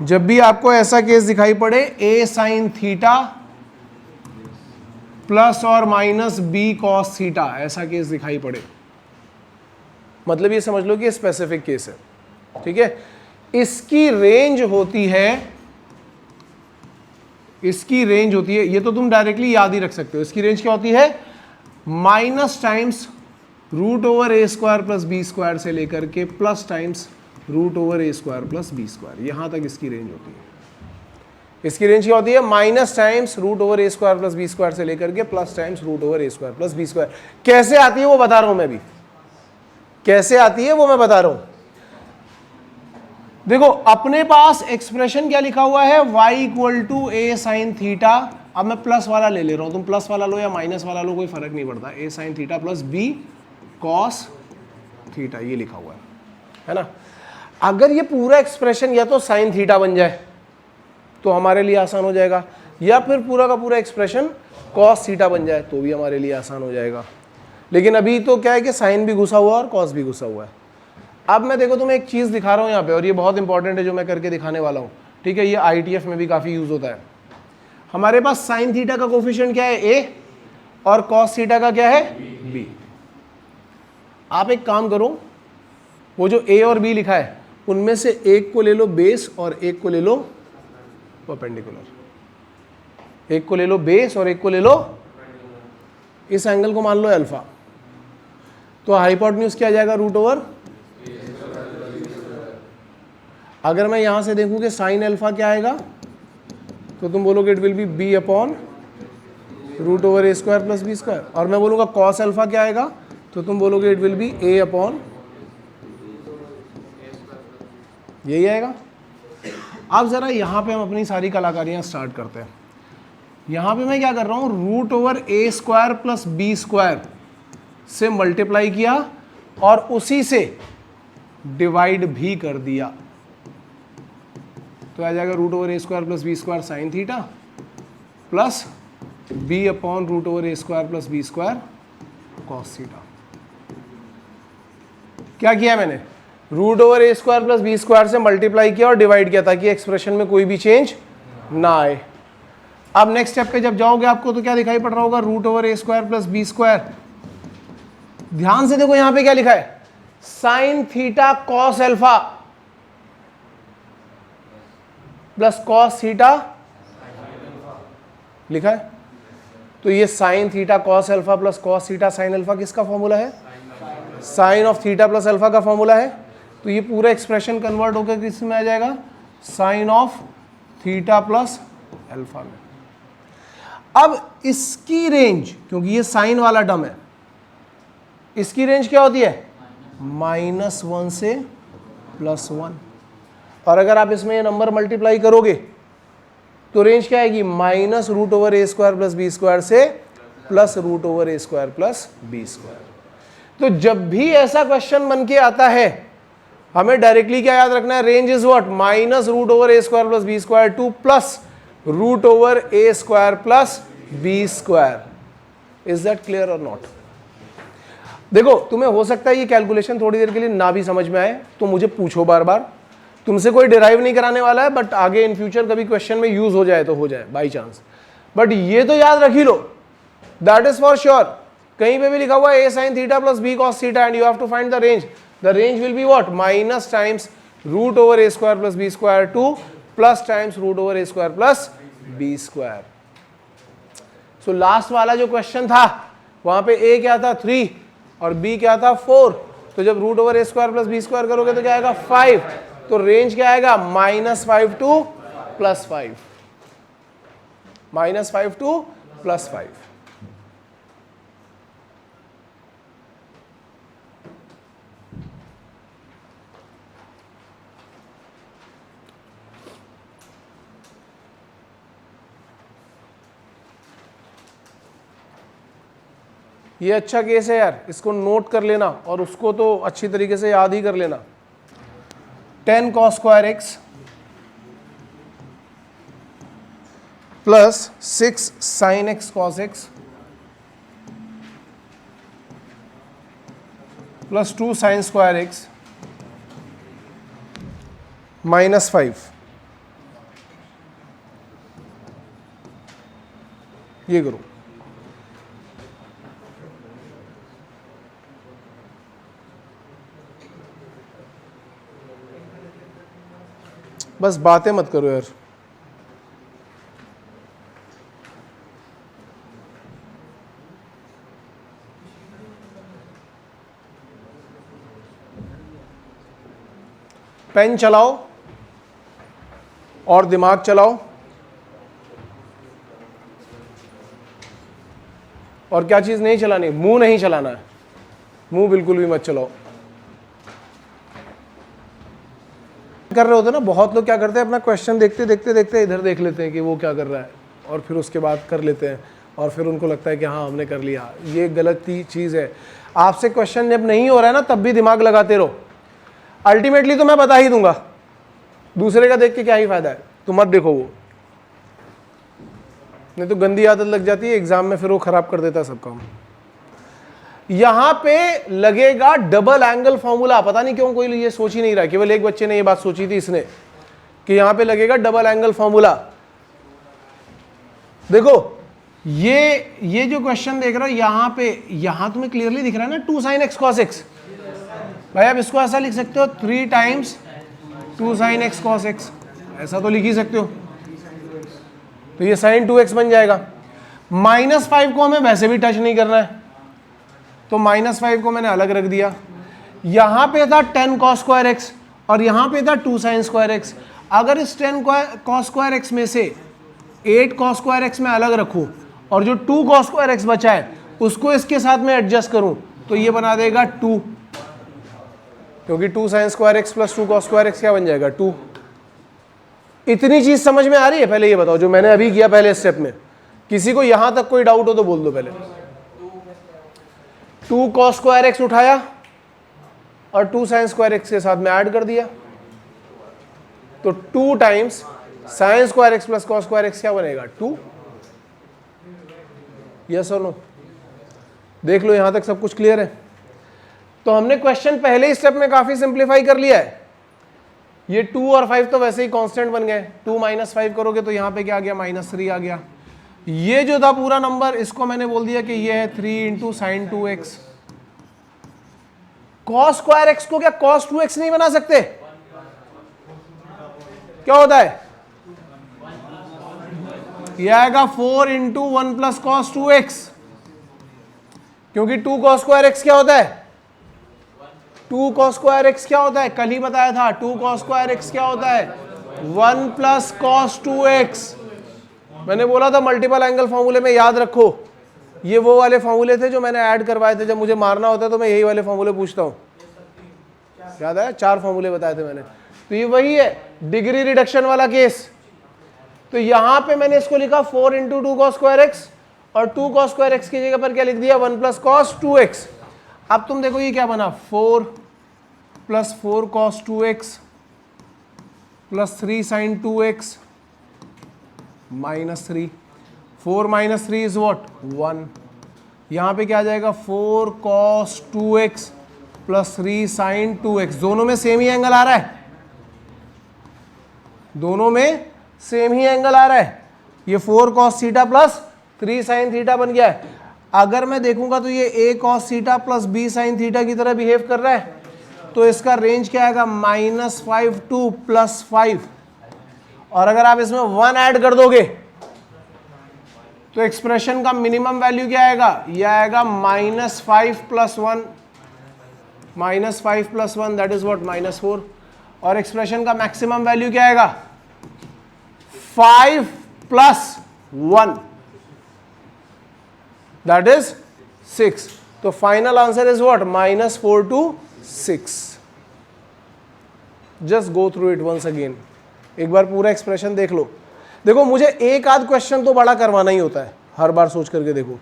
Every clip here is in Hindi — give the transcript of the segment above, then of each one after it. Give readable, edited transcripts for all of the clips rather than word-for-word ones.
जब भी आपको ऐसा केस दिखाई पड़े a साइन थीटा प्लस और माइनस b कॉस थीटा, ऐसा केस दिखाई पड़े, मतलब ये समझ लो कि स्पेसिफिक केस है, ठीक है। इसकी रेंज होती है, इसकी रेंज होती है, ये तो तुम डायरेक्टली याद ही रख सकते हो, इसकी रेंज क्या होती है, minus times root over a square plus b square से लेकर के plus times root over a square plus b square, यहां तक इसकी रेंज होती है। इसकी रेंज क्या होती है, minus times root over a square plus b square से लेकर के plus times root over a square plus b square. कैसे आती है वो बता रहा हूं मैं भी, कैसे आती है वो मैं बता रहा हूं। देखो अपने पास एक्सप्रेशन क्या लिखा हुआ है, y equal to a sine theta, अब मैं प्लस वाला ले रहा हूं, तुम प्लस वाला लो या माइनस वाला लो कोई फर्क नहीं पड़ता, a sine theta plus b cos theta, ये लिखा हुआ है ना। अगर ये पूरा एक्सप्रेशन या तो साइन थीटा बन जाए तो हमारे लिए आसान हो जाएगा, या फिर पूरा का पूरा एक्सप्रेशन कॉस थीटा बन जाए तो भी हमारे लिए आसान हो जाएगा। लेकिन अभी तो क्या है कि साइन भी घुसा हुआ है और कॉस भी घुसा हुआ है। अब मैं देखो तुम्हें एक चीज़ दिखा रहा हूँ यहाँ पे, और ये बहुत इंपॉर्टेंट है जो मैं करके दिखाने वाला हूँ, ठीक है। ये ITF में भी काफ़ी यूज़ होता है। हमारे पास साइन थीटा का कोफिशिएंट क्या है, a, और कॉस थीटा का क्या है, b। आप एक काम करो, वो जो a और b लिखा है उनमें से एक को ले लो बेस और एक को ले लो परपेंडिकुलर, एक को ले लो बेस और एक को ले लो, इस एंगल को मान लो अल्फा, तो हाइपोटेन्यूज क्या आ जाएगा, रूट ओवर। अगर मैं यहां से देखूं कि साइन अल्फा क्या आएगा तो तुम बोलोगे it will be b upon root over a square plus b square, और मैं बोलूंगा कॉस अल्फा क्या आएगा तो तुम बोलोगे it will B a upon, यही आएगा। अब जरा यहां पे हम अपनी सारी कलाकारियां स्टार्ट करते हैं। यहां पे मैं क्या कर रहा हूं, root over a square plus b square से मल्टीप्लाई किया और उसी से डिवाइड भी कर दिया, तो आ जाएगा root over a square plus b square sine theta plus b upon root over a square plus b square cos theta. क्या किया मैंने, root over a square plus b square से मल्टीप्लाई किया और डिवाइड किया ताकि एक्सप्रेशन में कोई भी चेंज ना आए। अब नेक्स्ट स्टेप पे जब जाओगे आपको तो क्या दिखाई पड़ रहा होगा, root over a square plus b square. ध्यान से देखो यहां पे क्या लिखा है, sine theta cos alpha plus cos theta लिखा है। तो ये sine theta cos alpha plus cos theta sine alpha किसका फॉर्मूला है, sine of theta plus alpha का फॉर्मूला है। तो ये पूरा एक्सप्रेशन कन्वर्ट होकर किस में आ जाएगा, sine of theta plus alpha में। अब इसकी रेंज, क्योंकि ये साइन वाला टर्म है, इसकी रेंज क्या होती है, -1 से +1, और अगर आप इसमें ये नंबर मल्टीप्लाई करोगे तो रेंज क्या आएगी, minus root over a square plus b square से plus root over a square plus b square. तो जब भी ऐसा क्वेश्चन बन के आता है हमें डायरेक्टली क्या याद रखना है, range is what, minus root over a square plus b square to plus root over a square plus b square. Is that clear और नॉट। देखो तुम्हें हो सकता है ये कैलकुलेशन थोड़ी देर के लिए ना भी समझ में आए तो मुझे पूछो बार बार, तुमसे कोई डिराइव नहीं कराने वाला है, बट आगे इन फ्यूचर कभी क्वेश्चन में यूज हो जाए तो हो जाए बाई चांस। बट ये तो याद रख ही लो, दैट इज फॉर श्योर। कहीं पे भी लिखा हुआ है a sin theta plus b cos theta and you have to find the range, the range will be what, minus times root over a square plus b square to plus times root over a square plus b square. So last वाला जो क्वेश्चन था वहां पे a क्या था 3 और b क्या था 4, तो जब root over a square plus b square करोगे तो क्या आएगा 5, तो रेंज क्या आएगा -5 टू +5, -5 टू +5। ये अच्छा केस है यार, इसको नोट कर लेना और उसको तो अच्छी तरीके से याद ही कर लेना। 10 cos square x plus 6 sin x cos x plus 2 sin square x -5 ये करो, बस बातें मत करो यार। पेन चलाओ और दिमाग चलाओ, और क्या चीज नहीं चलानी, मुंह नहीं चलाना है, मुंह बिल्कुल भी मत चलाओ। कर रहे होते ना, बहुत लोग क्या करते हैं, अपना क्वेश्चन देखते देखते देखते इधर देख लेते हैं कि वो क्या कर रहा है, और फिर उसके बाद कर लेते हैं, और फिर उनको लगता है कि हाँ हमने कर लिया। ये गलत चीज़ है। आपसे क्वेश्चन जब नहीं हो रहा है ना, तब भी दिमाग लगाते रहो। अल्टीमेटली तो मैं बता ही दूंगा, दूसरे का देख के क्या ही फायदा है, तो मत देखो वो, नहीं तो गंदी आदत लग जाती है एग्जाम में, फिर वो खराब कर देता है सब काम। यहां पे लगेगा डबल एंगल फॉर्मूला। पता नहीं क्यों कोई ये सोच ही नहीं रहा, केवल एक बच्चे ने ये बात सोची थी इसने, कि यहां पे लगेगा डबल एंगल फॉर्मूला। देखो ये जो क्वेश्चन देख रहे हो यहां पे, यहां तुम्हें क्लियरली दिख रहा है ना 2 sin x cos x। भाई आप इसको ऐसा लिख सकते हो 3 times 2 sin x cos x, ऐसा तो लिख ही सकते हो। तो ये sin 2x बन जाएगा। -5 को हमें वैसे भी टच नहीं करना है, तो -5 को मैंने अलग रख दिया। यहां पे था 10 cos square x और यहां पे था 2 sin square x। अगर इस 10 cos square x में से 8 cos square x में अलग रखूं और जो 2 cos square x बचा है उसको इसके साथ में एडजस्ट करूं, तो ये बना देगा 2, क्योंकि 2 sin square x plus 2 cos square x क्या बन जाएगा 2। इतनी चीज समझ में आ रही है? पहले ये बताओ, जो मैंने अभी किया पहले स्टेप में, किसी को यहां तक कोई डाउट हो तो बोल दो पहले। 2 cos square x उठाया और 2 sin square x के साथ में ऐड कर दिया, तो 2 times sin square x plus cos square x क्या बनेगा 2। यस और नो? देख लो यहां तक सब कुछ क्लियर है। तो हमने क्वेश्चन पहले ही स्टेप में काफी सिंप्लीफाई कर लिया है। ये 2 और 5 तो वैसे ही कांस्टेंट बन गए, 2 - 5 करोगे तो यहां पे क्या आ गया -3 आ गया। ये जो था पूरा नंबर, इसको मैंने बोल दिया कि ये है 3 × sin 2x। cos square x को क्या cos 2x नहीं बना सकते? क्या होता है? ये आएगा 4 × 1 + cos 2x, क्योंकि 2 cos square x क्या होता है? 2 cos square x क्या होता है? कल ही बताया था। 2 cos square x क्या होता है? 1 + cos 2x। मैंने बोला था मल्टीपल एंगल फॉर्मूले में याद रखो, ये वो वाले फॉर्मूले थे जो मैंने ऐड करवाए थे। जब मुझे मारना होता है तो मैं यही वाले फॉर्मूले पूछता हूँ। याद है? 4 फॉर्मूले बताए थे मैंने। तो ये वही है डिग्री रिडक्शन वाला केस। तो यहां पे मैंने इसको लिखा 4 × 2 cos square x, और 2 cos square x की जगह पर क्या लिख दिया 1 + cos 2x। अब तुम देखो ये क्या बना, 4 + 4 cos 2x + 3 sin 2x -3। 4 - 3 is what 1। यहां पे क्या आ जाएगा 4 cos 2x + 3 sin 2x। दोनों में सेम ही एंगल आ रहा है, दोनों में सेम ही एंगल आ रहा है। ये 4 cos theta plus 3 sin theta बन गया है। अगर मैं देखूंगा तो ये a cos theta plus b sin theta की तरह बिहेव कर रहा है, तो इसका रेंज क्या आएगा -5 to +5। और अगर आप इसमें 1 ऐड कर दोगे तो एक्सप्रेशन का मिनिमम वैल्यू क्या आएगा? ये आएगा -5 + 1, -5 + 1 दैट इज व्हाट -4। और एक्सप्रेशन का मैक्सिमम वैल्यू क्या आएगा? 5 + 1 दैट इज 6। तो final answer is what -4 to 6। Just go through it once again, एक बार पूरा एक्सप्रेशन देख लो। देखो मुझे एक आध क्वेश्चन तो बड़ा करवाना ही होता है, हर बार सोच करके देखो।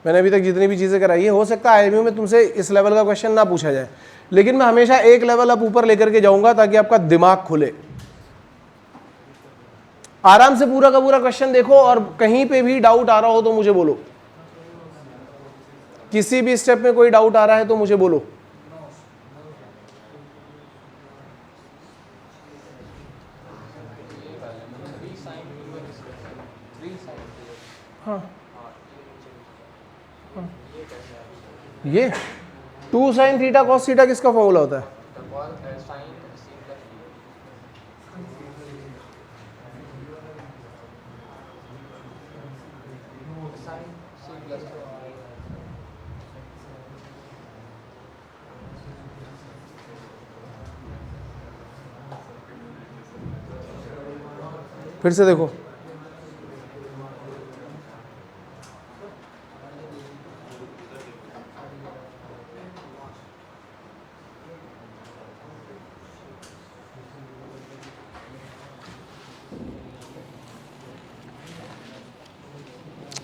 मैंने अभी तक जितनी भी चीजें कराई है, हो सकता है आईएमयू में तुमसे इस लेवल का क्वेश्चन ना पूछा जाए, लेकिन मैं हमेशा एक लेवल अप ऊपर लेकर के जाऊंगा ताकि आपका दिमाग खुले। आराम से पूरा का पूरा क्वेश्चन देखो, और कहीं पे भी डाउट आ रहा हो तो मुझे बोलो। किसी भी स्टेप में कोई डाउट आ रहा है तो मुझे बोलो। हाँ ये 2 sin थीटा cos थीटा किसका फॉर्मूला होता है? फिर से देखो,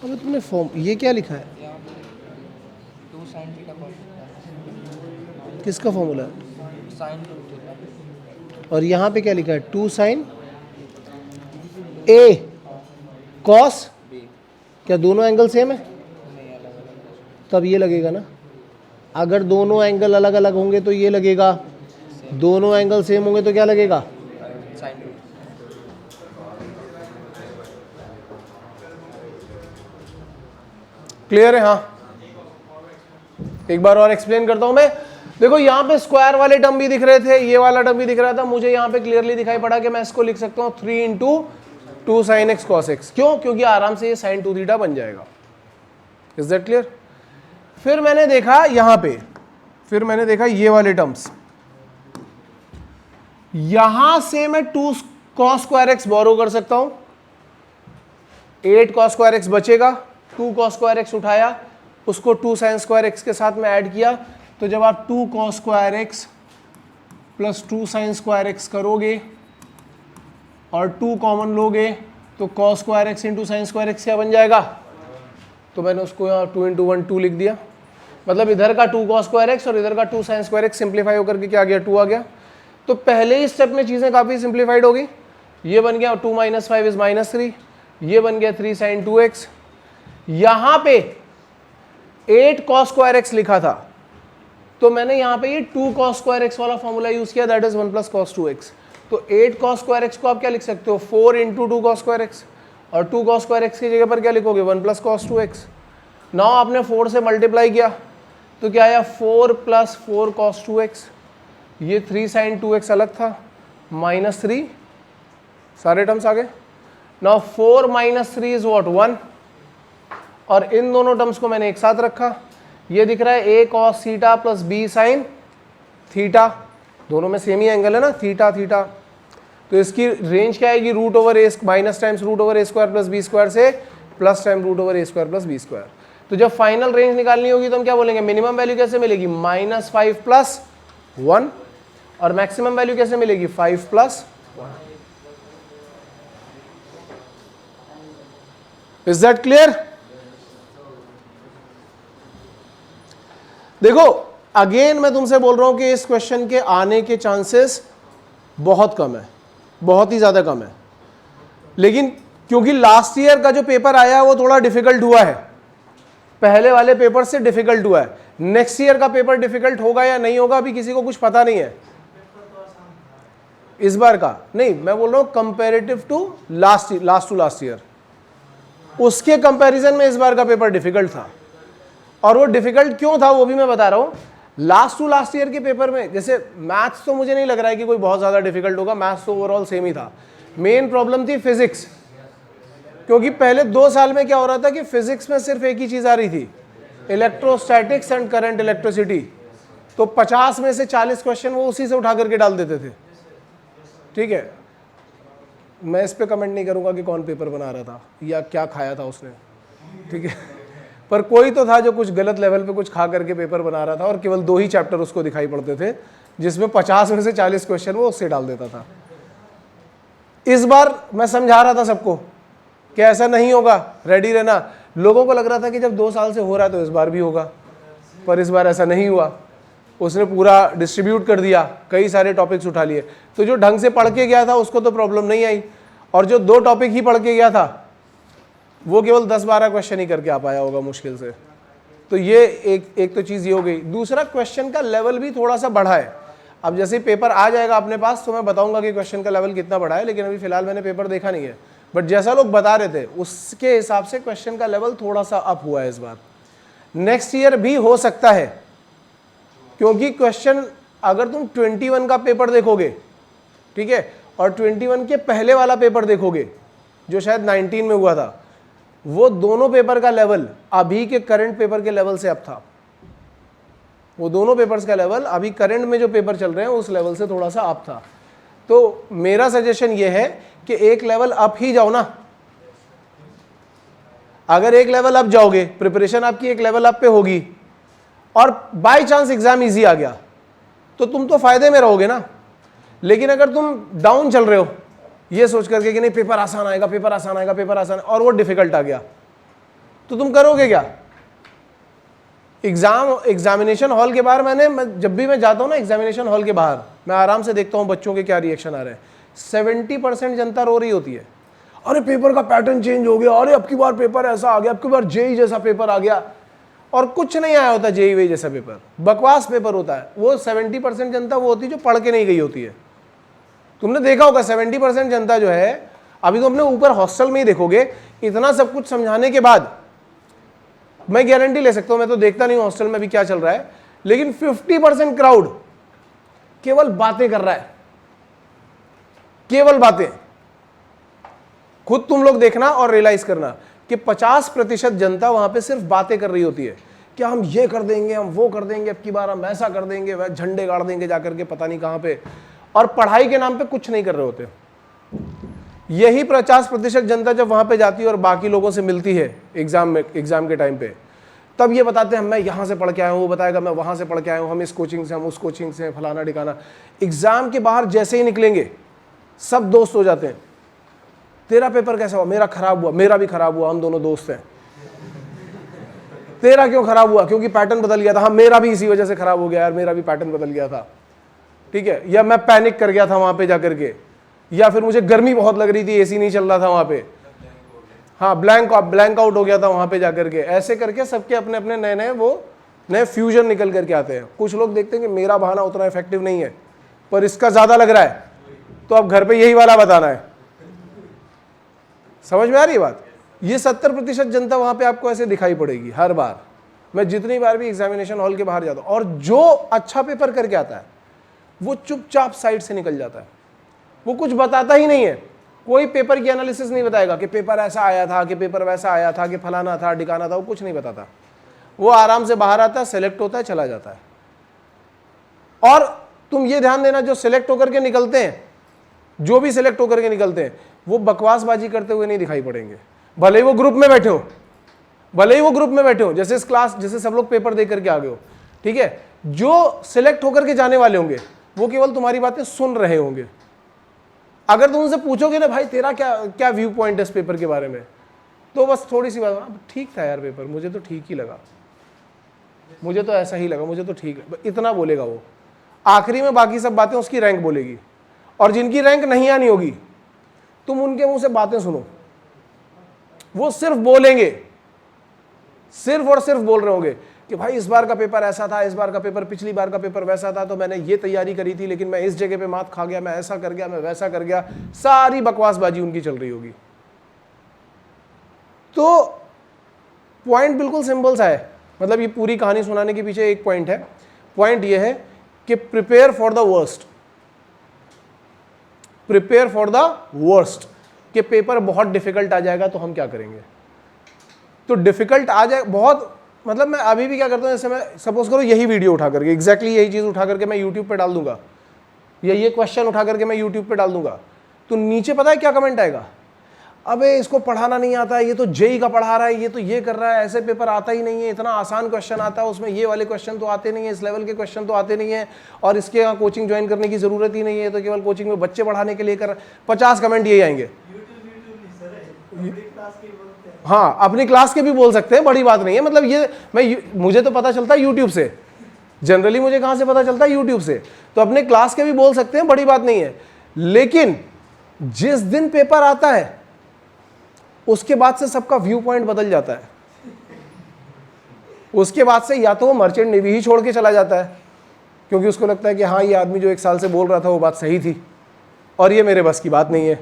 अबे तुमने फॉर्म ये क्या लिखा है? किसका फॉर्मूला है? और यहाँ पे क्या लिखा है? 2 sin ए कॉस, क्या दोनों एंगल सेम है? तब ये लगेगा ना, अगर दोनों एंगल अलग अलग होंगे तो ये लगेगा, दोनों एंगल सेम होंगे तो क्या लगेगा? क्लियर है? हाँ, एक बार और एक्सप्लेन करता हूं मैं। देखो यहाँ पे स्क्वायर वाले टर्म भी दिख रहे थे, ये वाला टर्म भी दिख रहा था, मुझे यहाँ पे क्लियरली दिखाई पड़ा कि मैं इसको लिख सकता हूँ 3 into 2 sin x cos x। क्यों? क्योंकि आराम से ये sin 2 थीटा बन जाएगा। Is that clear? फिर मैंने देखा यहाँ पे, फिर मैंने देखा ये वाले टर्म्स, यहां से मैं 2 cos स्क्वायर x बोरो कर सकता हूं, 8 cos स्क्वायर x बचेगा, 2 cos स्क्वायर x उठाया, उसको 2 sin स्क्वायर x के साथ में ऐड किया, तो जब आप 2 cos square x plus 2 sin square x करोगे और 2 कॉमन लोगे तो cos square x into sine square x क्या बन जाएगा? तो मैंने उसको यहाँ 2 इंटू 1 2 लिख दिया, मतलब इधर का 2 cos स्क्वायर x और इधर का 2 sin स्क्वायर x सिंप्लीफाई होकर के क्या आ गया? 2 आ गया। तो पहले ही स्टेप में चीज़ें काफ़ी सिंप्लीफाइड हो गई। ये बन गया 2 - 5 इज -3, ये बन गया 3 sin 2x, यहाँ पे 8 cos स्क्वायर x लिखा था, तो मैंने यहाँ पे ये 2 cos स्क्वायर x वाला फॉर्मूला यूज किया, दैट इज 1 + cos 2x। तो 8 cos स्क्वायर x को आप क्या लिख सकते हो? 4 इंटू 2 cos स्क्वायर x, और 2 cos स्क्वायर x की जगह पर क्या लिखोगे? 1 + cos 2x। नाउ आपने 4 से मल्टीप्लाई किया तो क्या आया? 4 + 4 cos 2x, ये 3 sin 2x अलग था, -3, सारे टर्म्स आ गए। Now 4 - 3 is what? 1, और इन दोनों टर्म्स को मैंने एक साथ रखा, ये दिख रहा है a cos theta plus b sin theta, दोनों में सेम ही एंगल है ना, थीटा थीटा, तो इसकी रेंज क्या आएगी? √a minus times √a² plus b square से plus time √a² plus b square. तो जब फाइनल रेंज निकालनी होगी तो हम क्या बोलेंगे? मिनिमम वैल्यू कैसे मिलेगी? -5 + 1, और मैक्सिमम वैल्यू कैसे मिलेगी? 5 + 1। Is that clear? देखो अगेन मैं तुमसे बोल रहा हूं कि इस क्वेश्चन के आने के चांसेस बहुत कम है, बहुत ही ज्यादा कम है, लेकिन क्योंकि लास्ट ईयर का जो पेपर आया है वो थोड़ा डिफिकल्ट हुआ है, पहले वाले पेपर से डिफिकल्ट हुआ है। नेक्स्ट ईयर का पेपर डिफिकल्ट होगा या नहीं होगा अभी किसी को कुछ पता नहीं है। इस बार का नहीं, मैं बोल रहा हूं कंपेरेटिव टू लास्ट ईयर, उसके कंपैरिजन में इस बार का पेपर डिफिकल्ट था। और वो डिफिकल्ट क्यों था वो भी मैं बता रहा हूं। लास्ट ईयर के पेपर में जैसे मैथ्स तो मुझे नहीं लग रहा है कि कोई बहुत ज्यादा डिफिकल्ट होगा, मैथ्स तो ओवरऑल सेम ही था। मेन प्रॉब्लम थी फिजिक्स, क्योंकि पहले 2 साल में क्या हो रहा था कि फिजिक्स में सिर्फ एक ही चीज आ रही थी, इलेक्ट्रोस्टैटिक्स एंड करंट इलेक्ट्रिसिटी। तो 50 में से 40 क्वेश्चन वो उसी से उठा करके डाल देते थे। ठीक है, मैं इस पे कमेंट नहीं करूंगा कि कौन पेपर बना रहा था या क्या खाया था उसने, ठीक है, पर कोई तो था जो कुछ गलत लेवल पे कुछ खा करके पेपर बना रहा था और केवल 2 ही चैप्टर उसको दिखाई पड़ते थे, जिसमें 50 में से 40 क्वेश्चन वो उससे डाल देता था। इस बार मैं समझा रहा था सबको कि ऐसा नहीं होगा, रेडी रहना। लोगों को लग रहा था कि जब 2 साल से हो रहा है तो इस बार भी होगा, पर इस बार ऐसा नहीं हुआ। उसने पूरा डिस्ट्रीब्यूट कर दिया, कई सारे टॉपिक्स उठा लिए, तो जो ढंग से पढ़ के गया था उसको तो प्रॉब्लम नहीं आई, और जो 2 टॉपिक ही पढ़ के गया था वो केवल 10-12 क्वेश्चन ही करके आ पाया होगा मुश्किल से। तो ये एक तो चीज़ ये हो गई। दूसरा, क्वेश्चन का लेवल भी थोड़ा सा बढ़ा है। अब जैसे पेपर आ जाएगा अपने पास तो मैं बताऊंगा कि क्वेश्चन का लेवल कितना बढ़ा है, लेकिन अभी फिलहाल मैंने पेपर देखा नहीं है, बट जैसा लोग बता रहे थे उसके हिसाब से क्वेश्चन का लेवल थोड़ा सा अप हुआ है इस बार। नेक्स्ट ईयर भी हो सकता है, क्योंकि क्वेश्चन अगर तुम 21 का पेपर देखोगे, ठीक है, और 21 के पहले वाला पेपर देखोगे जो शायद 19 में हुआ था, वो दोनों पेपर का लेवल अभी के करंट पेपर के लेवल से अप था। वो दोनों पेपर्स का लेवल अभी करंट में जो पेपर चल रहे हैं उस लेवल से थोड़ा सा अप था। तो मेरा सजेशन ये है कि एक लेवल अप ही जाओ ना। अगर एक लेवल अप जाओगे, प्रिपरेशन आपकी एक लेवल अप पे होगी और बाय चांस एग्जाम इजी आ गया तो तुम तो फायदे में रहोगे ना। लेकिन अगर तुम डाउन चल रहे हो ये सोच करके कि नहीं पेपर आसान आएगा, पेपर आसान आएगा, पेपर आसान, और वो डिफिकल्ट आ गया, तो तुम करोगे क्या? एग्जामिनेशन हॉल के बाहर जब भी मैं जाता हूं ना एग्जामिनेशन हॉल के बाहर, मैं आराम से देखता हूं बच्चों के क्या रिएक्शन आ रहे हैं। 70% जनता रो रही होती है, अरे पेपर का पैटर्न चेंज हो गया, अरे अब की बार पेपर ऐसा आ गया, अब की बार जेई जैसा पेपर आ गया, और कुछ नहीं आया होता जेई वेई जैसा पेपर, बकवास पेपर होता है। वो 70% जनता वो होती है जो पढ़ के नहीं गई होती है। तुमने देखा होगा 70% जनता जो है, अभी तो अपने ऊपर हॉस्टल में ही देखोगे, इतना सब कुछ समझाने के बाद मैं गारंटी ले सकता हूं, मैं तो देखता नहीं हॉस्टल में भी क्या चल रहा है, लेकिन 50% क्राउड केवल बातें कर रहा है, केवल बातें। खुद तुम लोग देखना और रियलाइज करना कि 50% जनता वहां पे सिर्फ बातें कर रही होती है कि हम ये कर देंगे, हम वो कर देंगे, अब की बार हम ऐसा कर देंगे, वह झंडे गाड़ देंगे जाकर के पता नहीं कहां पे, और पढ़ाई के नाम पे कुछ नहीं कर रहे होते। यही 50% जनता जब वहां पे जाती है और बाकी लोगों से मिलती है एग्जाम के टाइम पे, तब ये बताते हैं मैं यहां से पढ़ के आया हूं, वो बताएगा मैं वहां से पढ़ के आया हूं, हम इस कोचिंग से, हम उस कोचिंग से, फलाना ठिकाना। एग्जाम के बाहर जैसे ही निकलेंगे सब दोस्त हो जाते हैं। तेरा पेपर कैसा हुआ? मेरा खराब हुआ। मेरा भी खराब हुआ, हम दोनों दोस्त हैं। तेरा क्यों खराब हुआ? क्योंकि पैटर्न बदल गया था। हाँ, मेरा भी इसी वजह से खराब हो गया यार, मेरा भी पैटर्न बदल गया था, ठीक है, या मैं पैनिक कर गया था वहां पे जाकर के, या फिर मुझे गर्मी बहुत लग रही थी, एसी नहीं चल रहा था वहां पे, हाँ ब्लैंक आउट हो गया था वहां पे जाकर के। ऐसे करके सबके अपने अपने नए नए वो नए फ्यूजन निकल करके आते हैं। कुछ लोग देखते हैं कि मेरा बहाना उतना इफेक्टिव नहीं है पर इसका ज्यादा लग रहा है, तो अब घर पे यही वाला बताना है। समझ में आ रही है बात? ये 70% जनता वहां पे आपको ऐसे दिखाई पड़ेगी हर बार। मैं जितनी बार भी एग्जामिनेशन हॉल के बाहर जाता हूं, और जो अच्छा पेपर करके आता है वो चुपचाप साइड से निकल जाता है, वो कुछ बताता ही नहीं है। कोई पेपर की एनालिसिस नहीं बताएगा कि पेपर ऐसा आया था, कि पेपर वैसा आया था, कि फलाना था, ठिकाना था, वो कुछ नहीं बताता। वो आराम से बाहर आता है, सेलेक्ट होता है, चला जाता है। और तुम ये ध्यान देना, जो सिलेक्ट होकर के निकलते हैं, जो भी सिलेक्ट होकर के निकलते हैं, वो बकवासबाजी करते हुए नहीं दिखाई पड़ेंगे। भले ही वो ग्रुप में बैठे हो, भले ही वो ग्रुप में बैठे हो, जैसे इस क्लास, जैसे सब लोग पेपर दे करके आ गए हो, ठीक है, जो सिलेक्ट होकर के जाने वाले होंगे वो केवल तुम्हारी बातें सुन रहे होंगे। अगर तुम उनसे पूछोगे ना भाई तेरा क्या व्यू पॉइंट है इस पेपर के बारे में, तो बस थोड़ी सी बात, ठीक था यार पेपर, मुझे तो ठीक ही लगा, मुझे तो ऐसा ही लगा, मुझे तो ठीक है, इतना बोलेगा वो। आखिरी में बाकी सब बातें उसकी रैंक बोलेगी। और जिनकी रैंक नहीं आनी होगी, तुम उनके मुंह से बातें सुनो, वो सिर्फ बोलेंगे, सिर्फ और सिर्फ बोल रहे होंगे कि भाई इस बार का पेपर ऐसा था, इस बार का पेपर, पिछली बार का पेपर वैसा था, तो मैंने ये तैयारी करी थी लेकिन मैं इस जगह पे मात खा गया, मैं ऐसा कर गया, मैं वैसा कर गया। सारी बकवासबाजी उनकी चल रही होगी। तो पॉइंट बिल्कुल सिंपल सा है, मतलब ये पूरी कहानी सुनाने के पीछे एक पॉइंट है। पॉइंट ये है कि prepare for the worst, prepare for the worst, कि पेपर बहुत डिफिकल्ट आ जाएगा तो हम क्या करेंगे। तो डिफिकल्ट आ जाए बहुत, मतलब मैं अभी भी क्या करता हूँ, जैसे मैं सपोज करो यही वीडियो उठा करके, एग्जैक्टली यही चीज़ उठा करके मैं यूट्यूब पे डाल दूंगा, या ये क्वेश्चन उठा करके मैं यूट्यूब पे डाल दूंगा, तो नीचे पता है क्या कमेंट आएगा? अबे इसको पढ़ाना नहीं आता है, ये तो जेई का पढ़ा रहा है, ये तो ये कर रहा है, ऐसे पेपर आता ही नहीं है, इतना आसान क्वेश्चन आता है, उसमें ये वाले क्वेश्चन तो आते नहीं है, इस लेवल के क्वेश्चन तो आते नहीं है, और इसके यहाँ कोचिंग ज्वाइन करने की जरूरत ही नहीं है, तो केवल कोचिंग में बच्चे पढ़ाने के लिए कर। 50 कमेंट यही आएंगे। हाँ, अपनी क्लास के भी बोल सकते हैं, बड़ी बात नहीं है। मतलब ये मुझे तो पता चलता है यूट्यूब से, जनरली मुझे कहाँ से पता चलता है? यूट्यूब से। तो अपने क्लास के भी बोल सकते हैं, बड़ी बात नहीं है। लेकिन जिस दिन पेपर आता है उसके बाद से सबका व्यू पॉइंट बदल जाता है। उसके बाद से या तो वो मर्चेंट नेवी ही छोड़ के चला जाता है, क्योंकि उसको लगता है कि हाँ ये आदमी जो 1 साल से बोल रहा था वो बात सही थी और ये मेरे बस की बात नहीं है,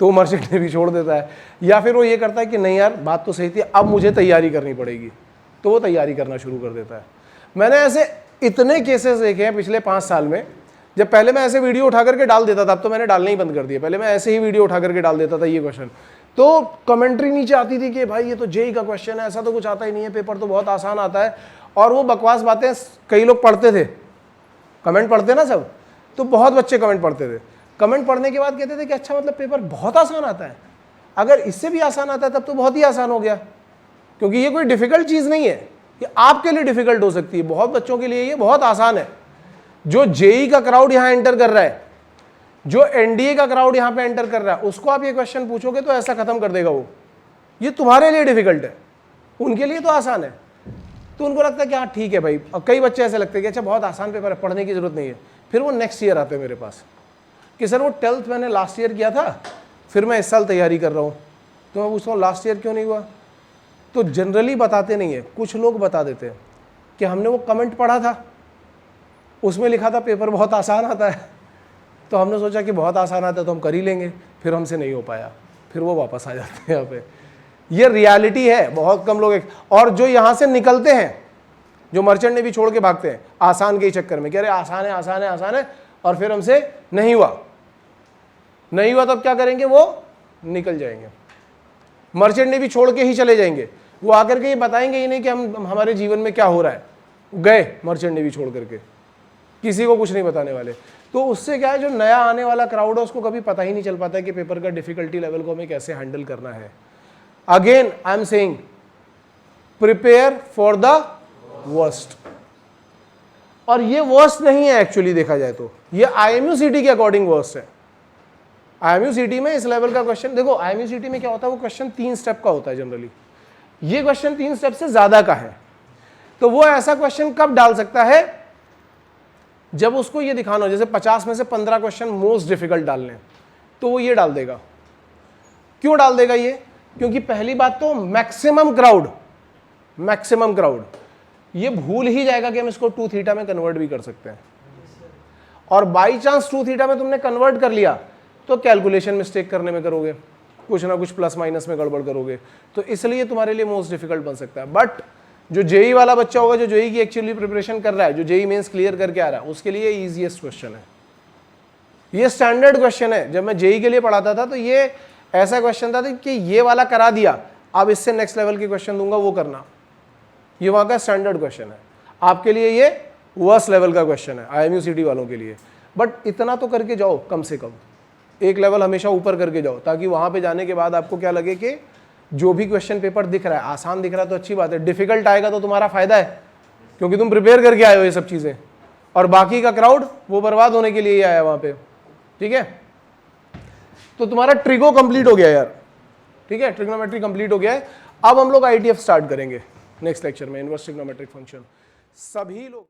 तो वो मर्चेंट नेवी छोड़ देता है। या फिर वो ये करता है कि नहीं यार बात तो सही थी, अब मुझे तैयारी करनी पड़ेगी, तो वो तैयारी करना शुरू कर देता है। मैंने ऐसे इतने केसेस देखे हैं पिछले 5 साल में, जब पहले मैं ऐसे वीडियो उठा करके डाल देता था, अब तो मैंने डालना ही बंद कर दिया, पहले मैं ऐसे ही वीडियो उठा करके डाल देता था ये क्वेश्चन, तो कमेंट्री नीचे आती थी कि भाई ये तो जेई का क्वेश्चन है, ऐसा तो कुछ आता ही नहीं है, पेपर तो बहुत आसान आता है, और वो बकवास बातें कई लोग पढ़ते थे, कमेंट पढ़ते ना सब, तो बहुत बच्चे कमेंट पढ़ते थे, कमेंट पढ़ने के बाद कहते थे कि अच्छा मतलब पेपर बहुत आसान आता है, अगर इससे भी आसान आता है तब तो बहुत ही आसान हो गया, क्योंकि ये कोई डिफिकल्ट चीज़ नहीं है, ये आपके लिए डिफिकल्ट हो सकती है, बहुत बच्चों के लिए ये बहुत आसान है। जो जेई का क्राउड यहाँ एंटर कर रहा है, जो एनडीए का क्राउड यहाँ पे एंटर कर रहा है, उसको आप ये क्वेश्चन पूछोगे तो ऐसा खत्म कर देगा वो, ये तुम्हारे लिए डिफिकल्ट है, उनके लिए तो आसान है, तो उनको लगता है कि हाँ ठीक है भाई। अब कई बच्चे ऐसे लगते हैं कि अच्छा बहुत आसान पेपर है, पढ़ने की जरूरत नहीं है, फिर वो नेक्स्ट ईयर आते हैं मेरे पास कि सर वो 12th मैंने लास्ट ईयर किया था, फिर मैं इस साल तैयारी कर रहा हूँ, तो मैं पूछता हूँ लास्ट ईयर क्यों नहीं हुआ, तो जनरली बताते नहीं है, कुछ लोग बता देते हैं कि हमने वो कमेंट पढ़ा था, उसमें लिखा था पेपर बहुत आसान आता है, तो हमने सोचा कि बहुत आसान आता है तो हम कर ही लेंगे, फिर हमसे नहीं हो पाया, फिर वो वापस आ जाते हैं यहाँ पे। ये रियलिटी है, बहुत कम लोग और जो यहाँ से निकलते हैं, जो मर्चेंट नेवी छोड़ के भागते हैं आसान के ही चक्कर में, कह रहे आसान है आसान है आसान है, और फिर हमसे नहीं हुआ तब क्या करेंगे, वो निकल जाएंगे, मर्चेंट नेवी छोड़ के ही चले जाएंगे, वो आकर के ये बताएंगे ही नहीं कि हम हमारे जीवन में क्या हो रहा है, गए मर्चेंट नेवी छोड़ करके, किसी को कुछ नहीं बताने वाले। तो उससे क्या है, जो नया आने वाला क्राउड है उसको कभी पता ही नहीं चल पाता है कि पेपर का डिफिकल्टी लेवल को हमें कैसे हैंडल करना है। Again I am saying prepare for the worst, और ये वर्स्ट नहीं है एक्चुअली देखा जाए तो, ये IMU CT के अकॉर्डिंग वर्स्ट है। IMU CT में इस लेवल का क्वेश्चन देखो, IMU CT में क्या होता है, वो क्वेश्चन 3 स्टेप का होता है जनरली, ये क्वेश्चन 3 स्टेप से ज्यादा का है, तो वो ऐसा क्वेश्चन कब डाल सकता है, जब उसको ये दिखाना हो जैसे 50 में से 15 क्वेश्चन मोस्ट डिफिकल्ट डालने, तो वो ये डाल देगा। क्यों डाल देगा ये, क्योंकि पहली बात तो मैक्सिमम क्राउड ये भूल ही जाएगा कि हम इसको 2 थीटा में कन्वर्ट भी कर सकते हैं, और बाई चांस 2 थीटा में तुमने कन्वर्ट कर लिया तो कैलकुलेशन मिस्टेक करने में करोगे, कुछ ना कुछ प्लस माइनस में गड़बड़ करोगे, तो इसलिए तुम्हारे लिए मोस्ट डिफिकल्ट बन सकता है। बट जो जेई वाला बच्चा होगा, जो जेई की एक्चुअली प्रिपरेशन कर रहा है, जो जेई मेंस क्लियर करके आ रहा है, उसके लिए इजीएस्ट क्वेश्चन है, ये स्टैंडर्ड क्वेश्चन है। जब मैं जेई के लिए पढ़ाता था तो ये ऐसा क्वेश्चन था कि ये वाला करा दिया, अब इससे नेक्स्ट लेवल के क्वेश्चन दूंगा वो करना, ये वहां का स्टैंडर्ड क्वेश्चन है। आपके लिए ये वर्स्ट लेवल का क्वेश्चन है IMU CT वालों के लिए, बट इतना तो करके जाओ, कम से कम एक लेवल हमेशा ऊपर करके जाओ, ताकि वहां पे जाने के बाद आपको क्या लगे कि जो भी क्वेश्चन पेपर दिख रहा है, आसान दिख रहा है तो अच्छी बात है, डिफिकल्ट आएगा तो तुम्हारा फायदा है, क्योंकि तुम प्रिपेयर करके आए हो ये सब चीजें, और बाकी का क्राउड वो बर्बाद होने के लिए ही आया वहां पे। ठीक है, तो तुम्हारा ट्रिगो कंप्लीट हो गया यार, ठीक है, ट्रिग्नोमेट्री कंप्लीट हो गया है। अब हम लोग ITF स्टार्ट करेंगे नेक्स्ट लेक्चर में, इनवर्स ट्रिग्नोमेट्रिक फंक्शन। सभी लोग